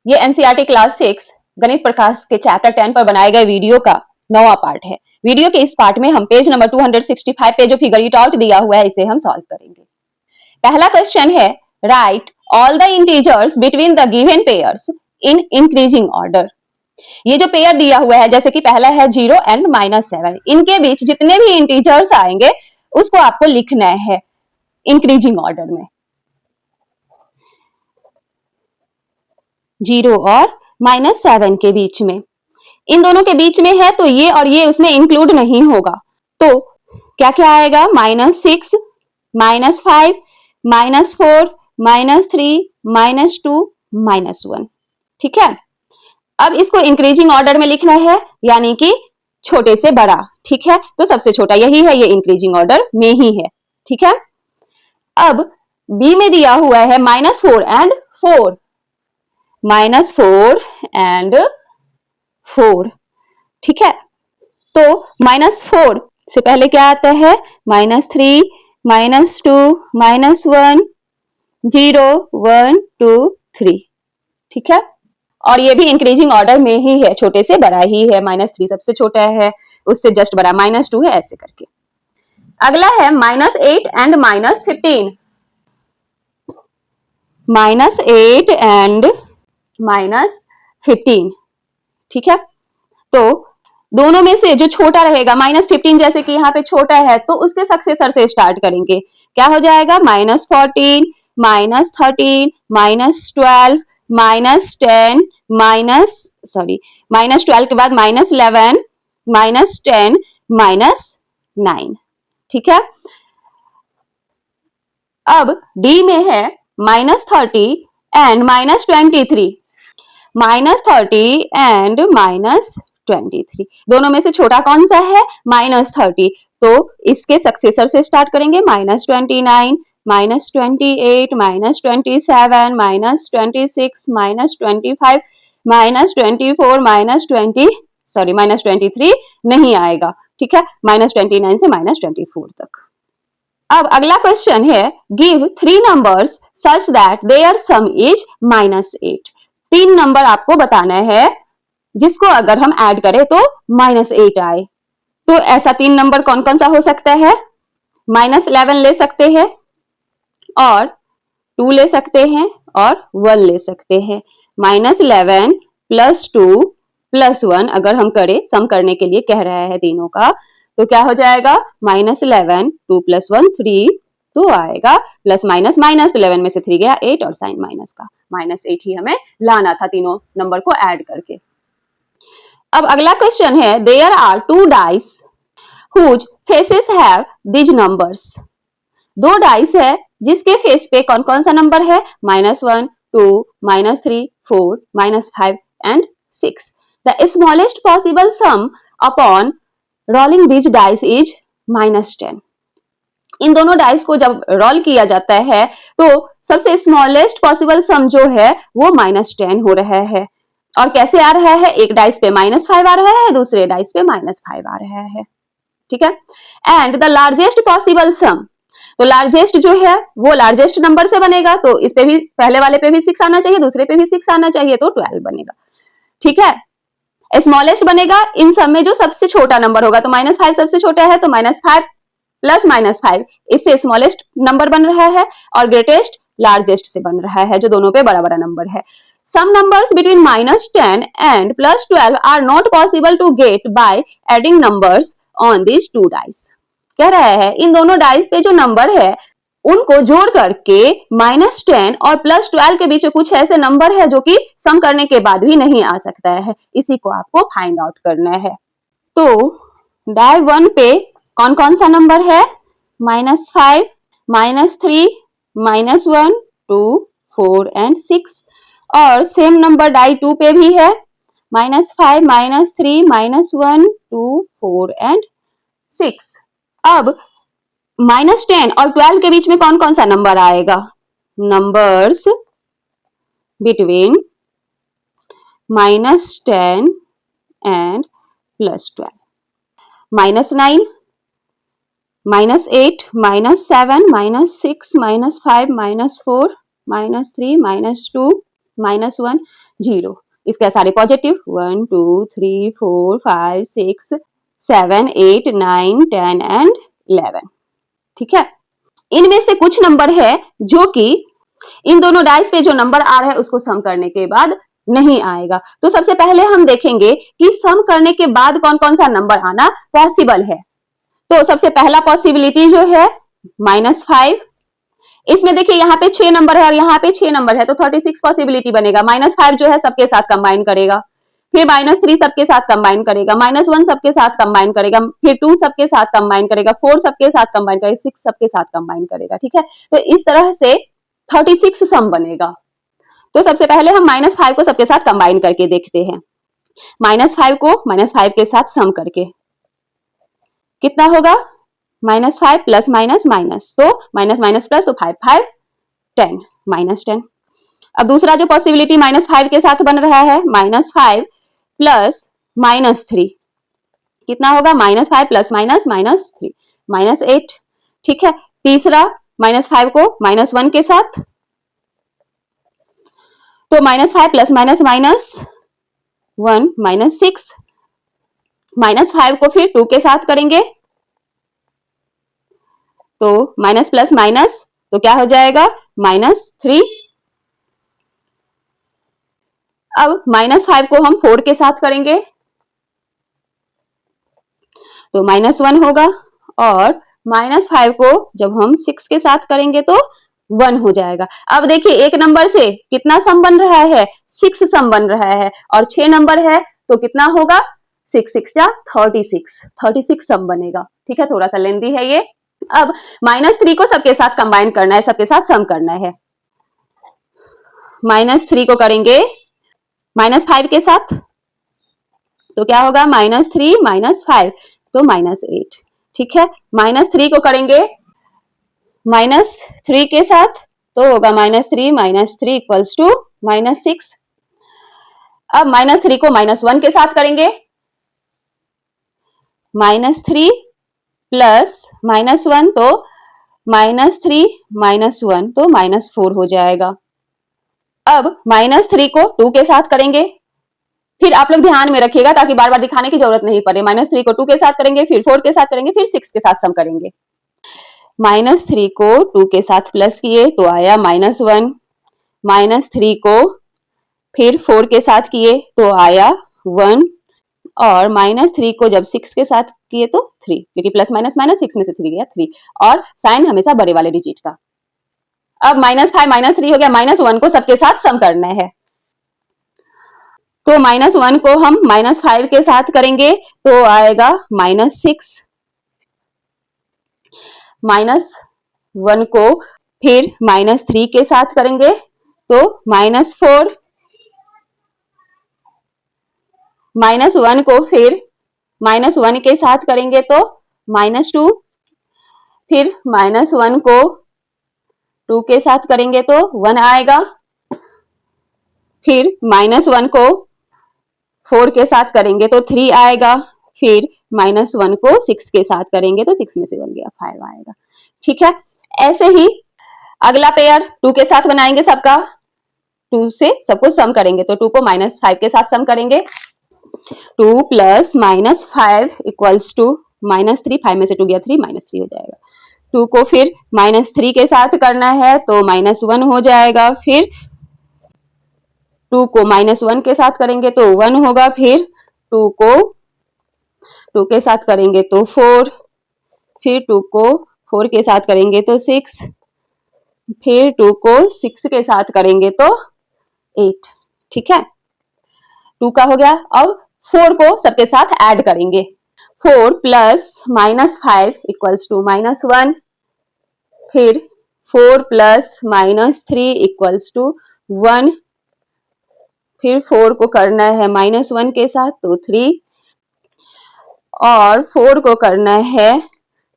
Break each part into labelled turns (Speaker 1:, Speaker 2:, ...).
Speaker 1: ये NCERT class 6 गणित प्रकाश के चैप्टर 10 पर बनाए गए वीडियो का 9वां पार्ट है। वीडियो के इस पार्ट में हम पेज नंबर 265 पे जो फिगर इट आउट दिया हुआ है इसे हम सॉल्व करेंगे। पहला क्वेश्चन है, right all the integers between the given pairs in increasing order. ये जो पेयर दिया हुआ है, जैसे कि पहला है 0 एंड -7, इनके बीच जितने भी इंटीजर्स आएंगे उसको आपको लिखना है इंक्रीजिंग ऑर्डर में। 0 और -7 के बीच में, इन दोनों के बीच में है तो ये और ये उसमें इंक्लूड नहीं होगा, तो क्या क्या आएगा, -6, -5, -4, -3, -2, -1। ठीक है, अब इसको इंक्रीजिंग ऑर्डर में लिखना है, यानी कि छोटे से बड़ा। ठीक है, तो सबसे छोटा यही है, ये इंक्रीजिंग ऑर्डर में ही है। ठीक है, अब बी में दिया हुआ है -4 एंड 4, -4 एंड 4। ठीक है, तो -4 से पहले क्या आता है, -3, -2, -1, 0, 1, 2, 3। ठीक है, और ये भी इंक्रीजिंग ऑर्डर में ही है, छोटे से बड़ा ही है। -3 सबसे छोटा है, उससे जस्ट बड़ा -2 है, ऐसे करके। अगला है -8 एंड -15, -8 एंड -15। ठीक है, तो दोनों में से जो छोटा रहेगा, -15 जैसे कि यहाँ पे छोटा है, तो उसके सक्सेसर से स्टार्ट करेंगे। क्या हो जाएगा, -14, -13, -12, -10, -12 के बाद -11, -10, -9। ठीक है, अब डी में है -30 एंड -23, -30 एंड -23। दोनों में से छोटा कौन सा है, -30, तो इसके सक्सेसर से स्टार्ट करेंगे। -29, -28, -27, -26, -25, -24, नहीं आएगा। ठीक है, -29 से -24 तक। अब अगला क्वेश्चन है, give 3 numbers such that their sum is -8। 3 number आपको बताना है जिसको अगर हम ऐड करें तो -8 आए। तो ऐसा 3 नंबर कौन कौन सा हो सकता है, -11 ले सकते हैं, और 2 ले सकते हैं, और 1 ले सकते हैं। -11 + 2 + 1 अगर हम करें, सम करने के लिए कह रहा है तीनों का, तो क्या हो जाएगा, -11, 2 + 1 3, तो आएगा प्लस माइनस माइनस, तो 11 में से 3 गया 8, और साइन माइनस का -8 ही हमें लाना था तीनों नंबर को ऐड करके। अब अगला क्वेश्चन है, there are 2 dice whose faces have these numbers. 2 dice है जिसके फेस पे कौन कौन सा नंबर है, -1, 2, -3, 4, -5 and 6। The smallest possible some upon rolling these dice is -10। इन दोनों डाइस को जब रोल किया जाता है तो सबसे स्मॉलेस्ट पॉसिबल सम जो है वो -10 हो रहा है। और कैसे आ रहा है, एक डाइस पे -5 आ रहा है, दूसरे डाइस पे -5 आ रहा है। ठीक है, एंड द लार्जेस्ट पॉसिबल सम, तो लार्जेस्ट जो है वो लार्जेस्ट नंबर से बनेगा, तो इस पे भी, पहले वाले पे भी 6 आना चाहिए, दूसरे पे भी 6 आना चाहिए, तो 12 बनेगा। ठीक है, स्मॉलेस्ट बनेगा इन सब में जो सबसे छोटा नंबर होगा, तो -5 सबसे छोटा है, तो -5 + -5 इससे स्मॉलेस्ट नंबर बन रहा है, और ग्रेटेस्ट लार्जेस्ट से बन रहा है, जो दोनों पे बड़ा बड़ा नंबर है। Some numbers between -10 and +12 are not possible to get by adding numbers on these 2 dice। कह रहा है इन दोनों डाइस पे जो नंबर है उनको जोड़ करके -10 और +12 के बीच कुछ ऐसे नंबर है जो कि सम करने के बाद भी नहीं आ सकता है, इसी को आपको फाइंड आउट करना है। तो डाई 1 पे कौन कौन सा नंबर है, -5, -3, -1, 2, 4 एंड 6। और सेम नंबर डाई 2 पे भी है, -5, -3, -1, 2, 4 एंड 6। अब -10 और 12 के बीच में कौन कौन सा नंबर आएगा, नंबर्स बिटवीन -10 एंड +12, -9, -8, -7, -6, -5, -4, -3, -2, -1, 0। इसके सारे पॉजिटिव 1 2 3 4 5 6 7 8 9 10 एंड 11। ठीक है, इनमें से कुछ नंबर है जो कि इन दोनों डाइस पे जो नंबर आ रहा है उसको सम करने के बाद नहीं आएगा। तो सबसे पहले हम देखेंगे कि सम करने के बाद कौन कौन सा नंबर आना पॉसिबल है। तो सबसे पहला पॉसिबिलिटी जो है -5। इसमें देखिए यहाँ पे 6 नंबर है और यहाँ पे 6 नंबर है, तो 36 पॉसिबिलिटी बनेगा। -5 जो है सबके साथ कंबाइन करेगा, फिर -3 सबके साथ कंबाइन करेगा, -1 सबके साथ कंबाइन करेगा, फिर 2 सबके साथ कंबाइन करेगा, 4 सबके साथ कंबाइन करेगा, 6 सबके साथ कंबाइन करेगा। ठीक है, तो इस तरह से 36 सम बनेगा। तो सबसे पहले हम -5 को सबके साथ कंबाइन करके देखते हैं। -5 को -5 के साथ सम करके कितना होगा, -5 प्लस माइनस माइनस, तो माइनस माइनस प्लस, तो 5 5 10 -10। अब दूसरा जो पॉसिबिलिटी -5 के साथ बन रहा है, -5 प्लस -3 कितना होगा, -5 प्लस -3 -8। ठीक है, तीसरा -5 को -1 के साथ, तो -5 प्लस -1 -6। -5 को फिर 2 के साथ करेंगे, तो माइनस प्लस माइनस, तो क्या हो जाएगा, -3। अब -5 को हम 4 के साथ करेंगे, तो -1 होगा, और -5 को जब हम 6 के साथ करेंगे तो 1 हो जाएगा। अब देखिए एक नंबर से कितना सम बन रहा है, 6 सम बन रहा है, और 6 नंबर है तो कितना होगा, 6 6 जा 36 सम बनेगा। ठीक है, थोड़ा सा लेंदी है ये। अब -3 को सबके साथ कंबाइन करना है, सबके साथ सम करना है। -3 को करेंगे -5 के साथ, तो क्या होगा, -3 -5, तो -8। ठीक है, -3 को करेंगे -3 के साथ, तो होगा -3 इक्वल्स टू -6। अब -3 को -1 के साथ करेंगे, -3 प्लस -1, तो -3 -1, तो -4 हो जाएगा। अब -3 को 2 के साथ करेंगे, फिर आप लोग ध्यान में रखिएगा ताकि बार बार दिखाने की जरूरत नहीं पड़े। -3 को 2 के साथ करेंगे, फिर 4 के साथ करेंगे, फिर 6 के साथ सम करेंगे। -3 को 2 के साथ प्लस किए तो आया -1, -3 को फिर 4 के साथ किए तो आया 1, और -3 को जब 6 के साथ किए तो 3, क्योंकि प्लस माइनस माइनस 6 में से 3 गया 3, और साइन हमेशा बड़े वाले डिजिट का। अब -5 -3 हो गया, -1 को सबके साथ सम करना है, तो -1 को हम -5 के साथ करेंगे तो आएगा -6, -1 को फिर -3 के साथ करेंगे तो -4, -1 को फिर -1 के साथ करेंगे तो -2, फिर -1 को 2 के साथ करेंगे तो 1 आएगा, फिर -1 को 4 के साथ करेंगे तो 3 आएगा, फिर -1 को 6 के साथ करेंगे तो 6 में से 1 गया 5 आएगा। ठीक है, ऐसे ही अगला पेयर 2 के साथ बनाएंगे सबका, 2 से सबको सम करेंगे, तो 2 को -5 के साथ सम करेंगे, 2 प्लस -5 इक्वल्स टू -3, 5 में से 2 गया 3, -3 हो जाएगा। 2 को फिर -3 के साथ करना है तो -1 हो जाएगा, फिर 2 को -1 के साथ करेंगे तो 1 होगा, फिर 2 को 2 के साथ करेंगे तो 4, फिर 2 को 4 के साथ करेंगे तो 6, फिर 2 को 6 के साथ करेंगे तो 8। ठीक है, 2 का हो गया। अब 4 को सबके साथ ऐड करेंगे, 4 प्लस -5 इक्वल्स टू -1, फिर 4 प्लस -3 इक्वल्स टू 1, फिर 4 को करना है -1 के साथ तो 3, और 4 को करना है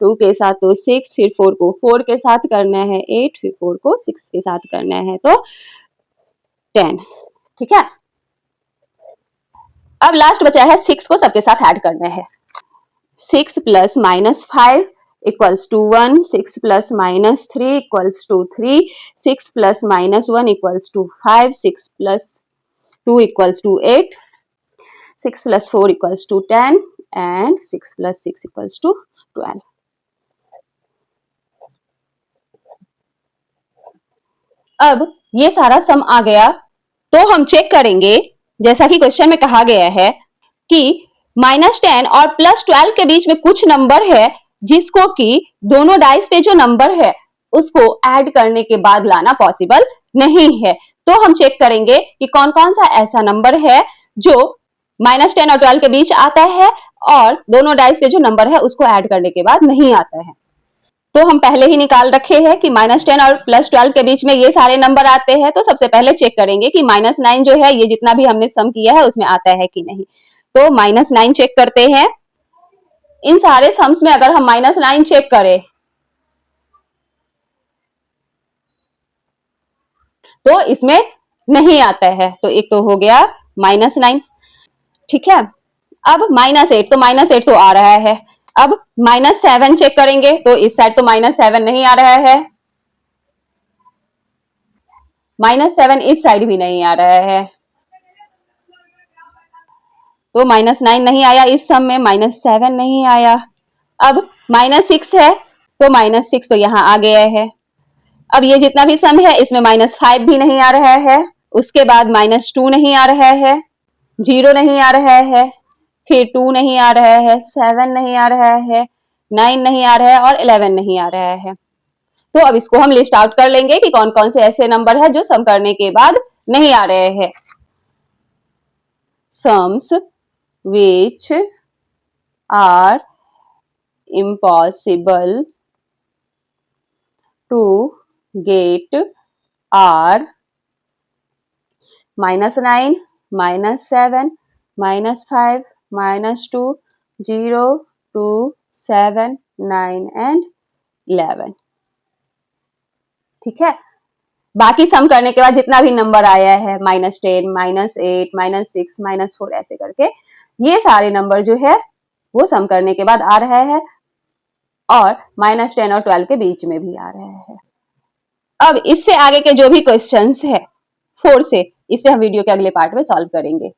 Speaker 1: 2 के साथ तो 6, फिर 4 को 4 के साथ करना है 8, फिर 4 को 6 के साथ करना है तो 10। ठीक है, अब लास्ट बचा है 6 को सबके साथ ऐड करना है, 6 plus -5 equals to 1, 6 plus -3 equals to 3, 6 plus -1 equals to 5, 6 plus 2 equals to 8, 6 plus 4 equals to 10 and 6 plus 6 equals to 12. अब ये सारा सम आ गया तो हम चेक करेंगे, जैसा कि क्वेश्चन में कहा गया है कि -10 और +12 के बीच में कुछ नंबर है जिसको कि दोनों डाइस पे जो नंबर है उसको ऐड करने के बाद लाना पॉसिबल नहीं है। तो हम चेक करेंगे कि कौन कौन सा ऐसा नंबर है जो -10 और 12 के बीच आता है और दोनों डाइस पे जो नंबर है उसको ऐड करने के बाद नहीं आता है। तो हम पहले ही निकाल रखे हैं कि -10 और +12 के बीच में ये सारे नंबर आते हैं। तो सबसे पहले चेक करेंगे कि -9 जो है ये जितना भी हमने सम किया है उसमें आता है कि नहीं। तो -9 चेक करते हैं। इन सारे सम्स में अगर हम -9 चेक करें तो इसमें नहीं आता है। तो एक तो हो गया -9, ठीक है। अब -8, तो -8 तो आ रहा है। अब -7 चेक करेंगे तो इस साइड तो -7 नहीं आ रहा है, -7 इस साइड भी नहीं आ रहा है, तो -9 नहीं आया इस सम में, -7 नहीं आया। अब -6 है तो -6 तो यहां आ गया है। अब ये जितना भी सम है इसमें -5 भी नहीं आ रहा है, उसके बाद -2 नहीं आ रहा है, 0 नहीं आ रहा है, फिर 2 नहीं आ रहा है, 7 नहीं आ रहा है, 9 नहीं आ रहा है और 11 नहीं आ रहा है। तो अब इसको हम लिस्ट आउट कर लेंगे कि कौन कौन से ऐसे नंबर है जो सम करने के बाद नहीं आ रहे हैं। Sums which are impossible to get are -9, -7, -5, -2, 0, 2, 7, 9 and 11। ठीक है। बाकी सम करने के बाद जितना भी नंबर आया है -10, -8, -6, -4 ऐसे करके ये सारे नंबर जो है वो सम करने के बाद आ रहा है और -10 और 12 के बीच में भी आ रहा है। अब इससे आगे के जो भी क्वेश्चंस है 4 से, इसे हम वीडियो के अगले पार्ट में सॉल्व करेंगे।